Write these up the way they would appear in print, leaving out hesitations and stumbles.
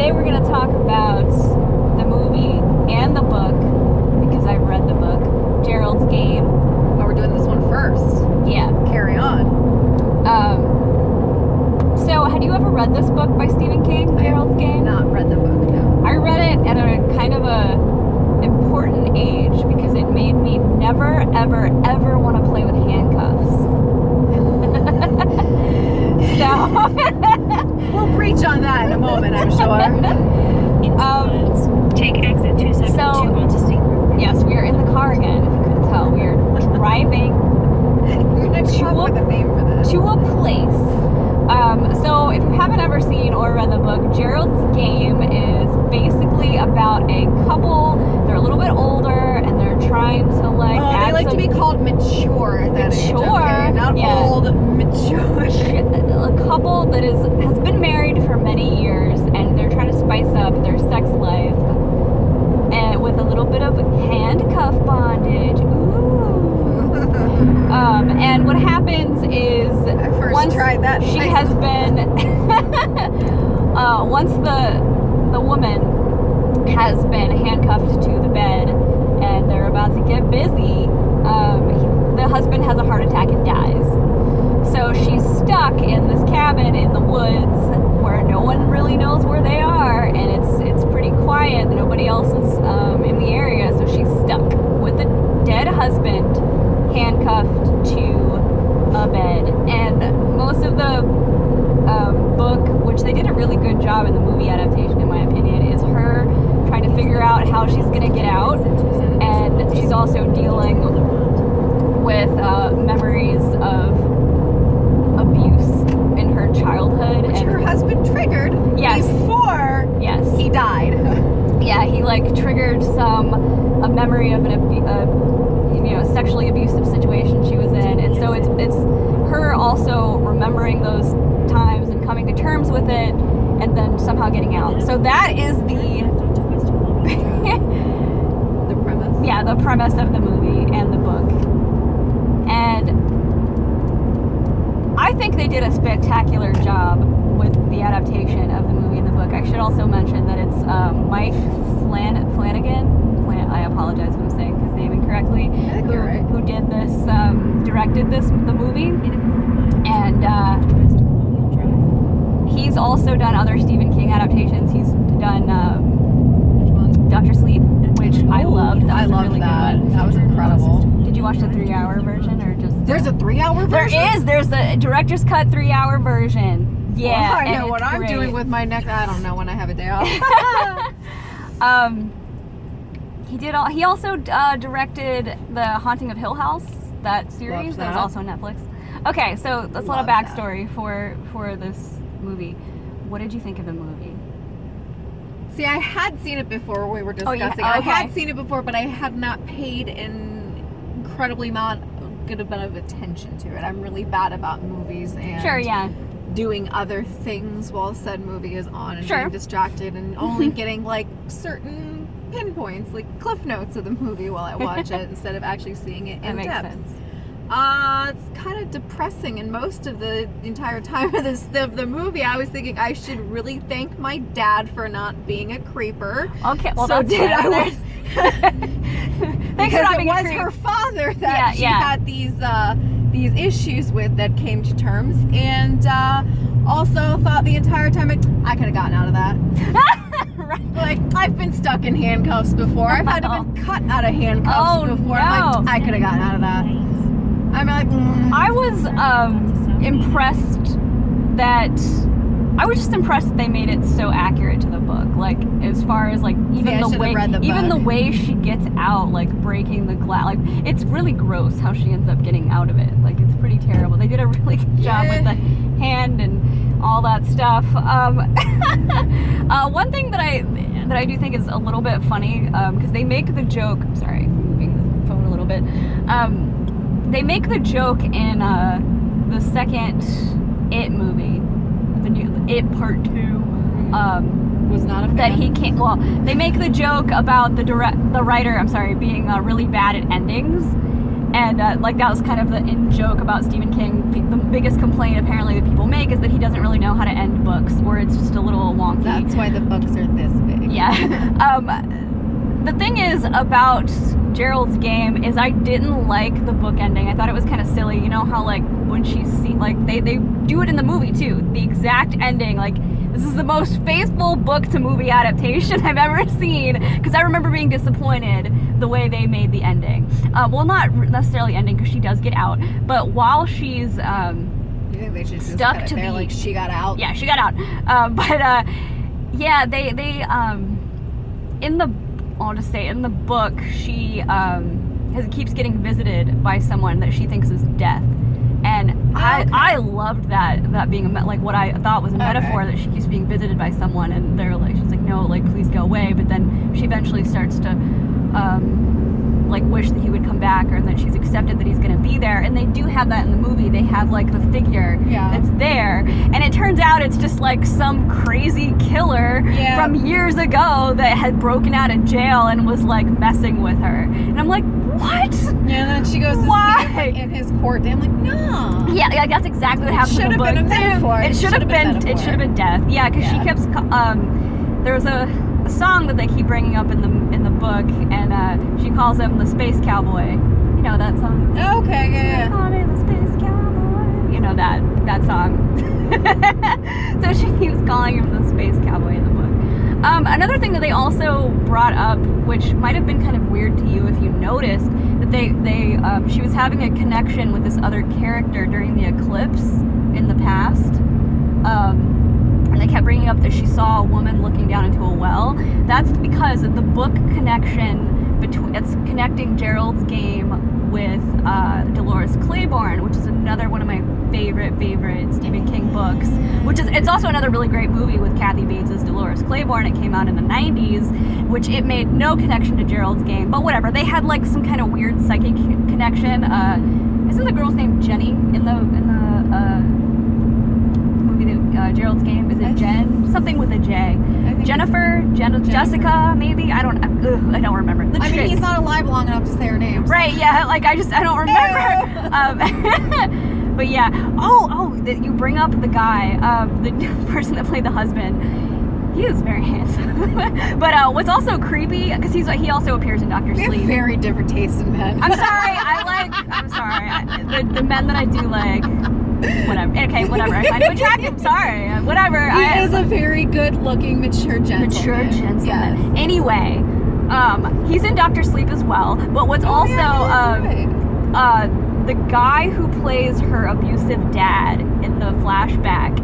today we're going to talk about the movie and the book, because I've read the book, Gerald's Game. Oh, we're doing this one first. Yeah. Carry on. So, had you ever read this book by Stephen King, Gerald's Game? Not read the book, no. I read it at a kind of a important age because it made me never, ever, ever want to play with handcuffs. So we'll breach on that in a moment, I'm sure. Take exit 272 onto State Road. Yes, we are in the car again. If you couldn't tell, we are driving to a place. So if you haven't ever seen or read the book, Gerald's Game is basically about a couple. They're a little bit older and they're trying to like. Oh, they like to be called mature. Mature, not old. Mature. A couple that has been married for many years and they're trying to spice up their sex life, and with a little bit of handcuff bondage. Ooh. And what happens is once tried that she has been once the woman has been handcuffed to the bed and they're about to get busy, the husband has a heart attack and dies. So she's stuck in this cabin in the woods where no one really knows where they are, and it's pretty quiet. Nobody else is in the area, so she's stuck with a dead husband handcuffed to a bed. And most of the book, which they did a really good job in the movie adaptation in my opinion, is her trying to figure out how she's going to get out, and she's also dealing with memories of abuse in her childhood. Which and her husband triggered before he died. Yeah, he like triggered a memory of a sexually abusive situation she was in, and so it's her also remembering those times and coming to terms with it, and then somehow getting out. So that is the premise. Yeah, the premise of the movie and the book. And I think they did a spectacular job with the adaptation of the movie and the book. I should also mention that it's Mike Flanagan. I apologize if I'm saying his name incorrectly. Who did this, directed the movie. And he's also done other Stephen King adaptations. He's done Dr. Sleep, which I loved. I loved really that. Good one. That was incredible. Did you watch the 3-hour version or just? There's a 3-hour version? There is. There's a director's cut 3-hour version. Yeah. Well, I know what I'm doing with my next. I don't know when I have a day off. He also directed The Haunting of Hill House, that series. That was also on Netflix. Okay, so that's a lot of backstory for this movie. What did you think of the movie? See, I had seen it before we were discussing. Okay. I had seen it before, but I had not paid an incredibly good amount of attention to it. I'm really bad about movies and doing other things while said movie is on and being distracted and only getting like certain pinpoints, like cliff notes of the movie while I watch it instead of actually seeing it in depth. Sense. It's kind of depressing, and most of the entire time of the movie I was thinking I should really thank my dad for not being a creeper. Okay, well so that's did I was because it was her father that she had these issues with that came to terms, and also thought the entire time I could have gotten out of that. Right. Like, I've been stuck in handcuffs before. I've had to be cut out of handcuffs before. No. I'm like, I could have gotten out of that. I'm like, I was impressed that they made it so accurate to the book. Like, as far as like even the way she gets out, like breaking the glass, like it's really gross how she ends up getting out of it. Like, it's pretty terrible. They did a really good job with the hand and all that stuff. One thing that I do think is a little bit funny, because they make the joke. I'm sorry, I'm moving the phone a little bit. They make the joke in the second It movie, the new It Part 2. Was not a fan. That he can't. Well, they make the joke about the writer. I'm sorry, being really bad at endings, And like that was kind of the in-joke about Stephen King. The biggest complaint apparently that people make is that he doesn't really know how to end books, or it's just a little wonky. That's why the books are this big. Yeah. The thing is about Gerald's Game is I didn't like the book ending. I thought it was kind of silly. You know how like when she's like they do it in the movie too. The exact ending, like this is the most faithful book to movie adaptation I've ever seen, because I remember being disappointed the way they made the ending. Well, not necessarily ending, because she does get out, but while she's You think they should just stuck cut it to there, the like she got out? Yeah, she got out. Yeah, they in the I'll just say in the book she keeps getting visited by someone that she thinks is death. And I loved that being like what I thought was a metaphor, that she keeps being visited by someone, and they're like, she's like, no, like please go away. But then she eventually starts to like wish that he would come back, or that she's accepted that he's going to be there. And they do have that in the movie. They have like the figure that's there, and it turns out it's just like some crazy killer from years ago that had broken out of jail and was like messing with her. And I'm like, what? Yeah, and then she goes to see him in his court day. I'm like, no. Yeah, that's exactly what happened in the book. It should have been a metaphor. It should have been death. Yeah, because she keeps. There was a song that they keep bringing up in the book, and she calls him the Space Cowboy. You know that song? Okay, yeah. Call me the Space Cowboy. You know that song. So she keeps calling him the Space Cowboy in the book. Another thing that they also brought up, which might have been kind of weird to you if you noticed, that she was having a connection with this other character during the eclipse in the past. And they kept bringing up that she saw a woman looking down into a well. That's because the book connection it's connecting Gerald's Game with Dolores Claiborne, which is another one of my favorite Stephen King books. It's also another really great movie with Kathy Bates as Dolores Claiborne. It came out in the 90s, which it made no connection to Gerald's Game, but whatever. They had like some kind of weird psychic connection. Isn't the girl's name Jenny in the movie Gerald's Game? Is it Jen? Something with a J. Jennifer? Jessica, maybe? I don't remember. I mean, he's not alive long enough to say her name. So. Right, yeah, like I don't remember. But yeah. You bring up the guy, the person that played the husband. He is very handsome. But what's also creepy, because he also appears in Dr. Sleep. We have very different tastes in men. I'm sorry, the men that I do like, whatever. Okay, whatever. I find him attractive. Sorry, whatever. He is a very good-looking, mature gentleman. Yes. Anyway, he's in Dr. Sleep as well. But what's the guy who plays her abusive dad in the flashback,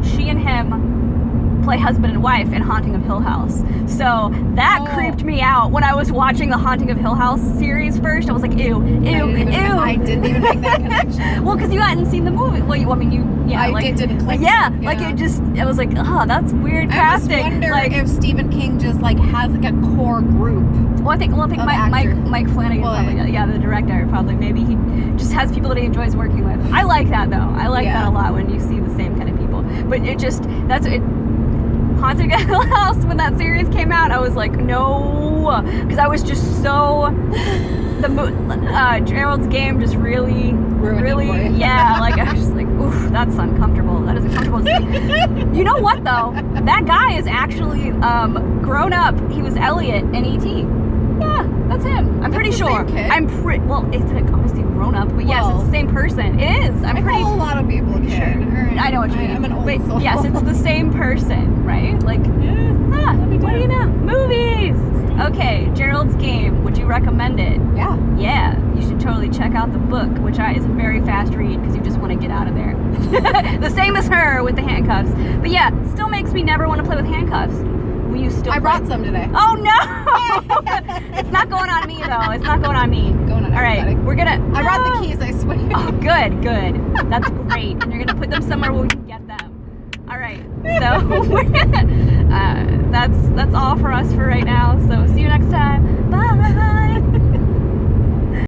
she and him play husband and wife in Haunting of Hill House. So that creeped me out when I was watching the Haunting of Hill House series first. I was like, ew. I didn't even make that connection. Well, because you hadn't seen the movie. Well, it didn't click. Like it was like, oh, that's weird casting. I just wonder if Stephen King just like has like a core group. Well, I think Mike Flanagan, the director, probably maybe he just has people that he enjoys working with. I like that though. I like that a lot when you see the same kind of people. But Haunting of Hill House, when that series came out, I was like, no, because I was just so Gerald's Game just really, like I was just like, oof, that's uncomfortable. That is uncomfortable. You know what though? That guy is actually grown up. He was Elliot in E.T. Yeah, that's him. I'm pretty sure. It's obviously grown up, but yes, it's the same person. It is. I call a lot of people a kid. Sure. I know what you mean. I'm an old soul. Yes, it's the same person, right? Like, what do you know? Movies. Okay, Gerald's Game. Would you recommend it? Yeah. Yeah, you should totally check out the book, which is a very fast read because you just want to get out of there. The same as her with the handcuffs. But yeah, still makes me never want to play with handcuffs. Will you still? I brought some today. Oh no! It's not going on me though. It's not going on me. Going on everybody. All right, we're gonna. I brought the keys. I swear. Oh, good. That's great. And you're gonna put them somewhere where we can get them. All right. So we're gonna. That's all for us for right now. So see you next time. Bye.